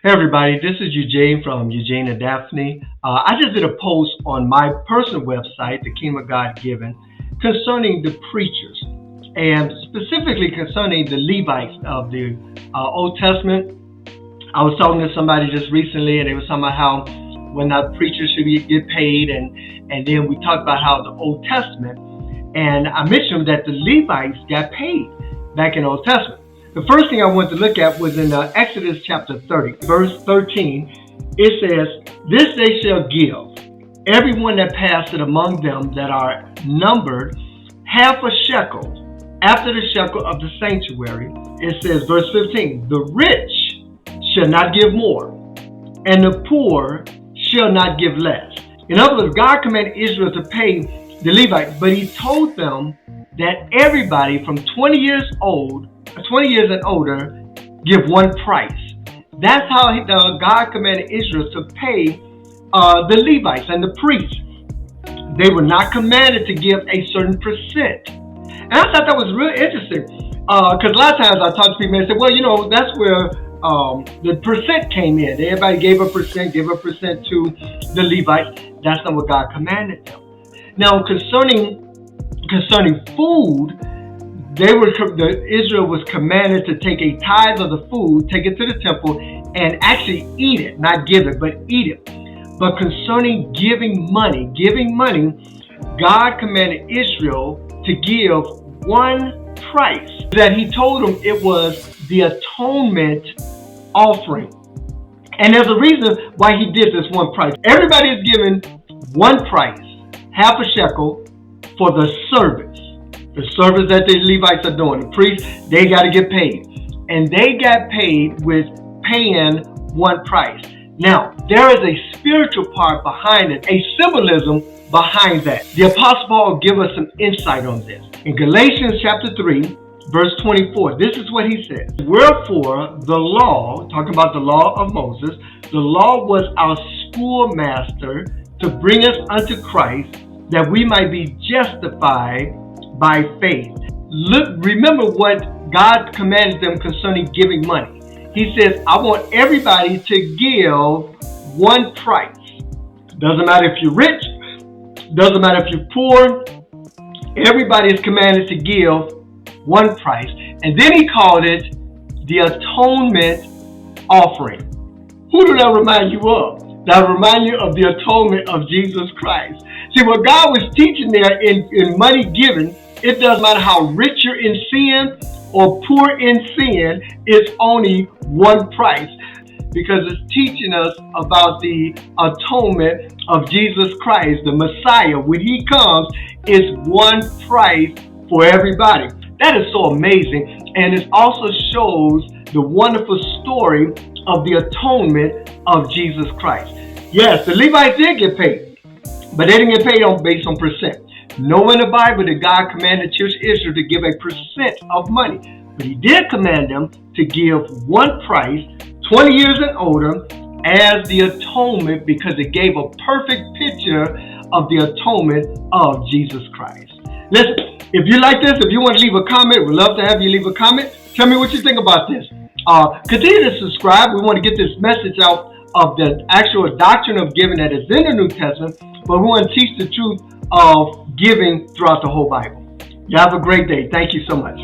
Hey everybody, this is Eugene from Eugene and Daphne. I just did a post on my personal website, The Kingdom of God Given, concerning the preachers and specifically concerning the Levites of the Old Testament. I was talking to somebody just recently and they were talking about how when the preachers should get paid, and then we talked about how the Old Testament, and I mentioned that the Levites got paid back in the Old Testament. The first thing I wanted to look at was in Exodus chapter 30, verse 13. It says, "This they shall give everyone that passeth among them that are numbered half a shekel after the shekel of the sanctuary." It says, verse 15, "The rich shall not give more, and the poor shall not give less." In other words, God commanded Israel to pay the Levites, but he told them that everybody from 20 years and older give one price. That's how God commanded Israel to pay the Levites and the priests. They were not commanded to give a certain percent. And I thought that was real interesting because a lot of times I talk to people and say, well, that's where the percent came in. Everybody gave a percent to the Levites. That's not what God commanded them. Now, concerning food, Israel was commanded to take a tithe of the food, take it to the temple, and actually eat it, not give it, but eat it. But concerning giving money, God commanded Israel to give one price. That he told them it was the atonement offering. And there's a reason why he did this one price. Everybody is given one price, half a shekel, for the service. The service that the Levites are doing. The priests, they got to get paid. And they got paid with paying one price. Now, there is a spiritual part behind it, a symbolism behind that. The Apostle Paul gives us some insight on this. In Galatians chapter 3, verse 24, this is what he says. "Wherefore the law," talking about the law of Moses, "the law was our schoolmaster to bring us unto Christ, that we might be justified by faith." Remember what God commanded them concerning giving money. He says, I want everybody to give one price. Doesn't matter if you're rich, doesn't matter if you're poor, everybody is commanded to give one price. And then he called it the atonement offering. Who do that remind you of? That remind you of the atonement of Jesus Christ. See, what God was teaching there in money giving, it doesn't matter how rich you're in sin or poor in sin, it's only one price. Because it's teaching us about the atonement of Jesus Christ, the Messiah. When he comes, it's one price for everybody. That is so amazing. And it also shows the wonderful story of the atonement of Jesus Christ. Yes, the Levites did get paid, but they didn't get paid based on percent. Nowhere in the Bible did God command the children of Israel to give a percent of money. But he did command them to give one price, 20 years and older, as the atonement, because it gave a perfect picture of the atonement of Jesus Christ. Listen, if you like this, if you want to leave a comment, we'd love to have you leave a comment. Tell me what you think about this. Continue to subscribe. We want to get this message out of the actual doctrine of giving that is in the New Testament, but we want to teach the truth of giving throughout the whole Bible. You have a great day. Thank you so much.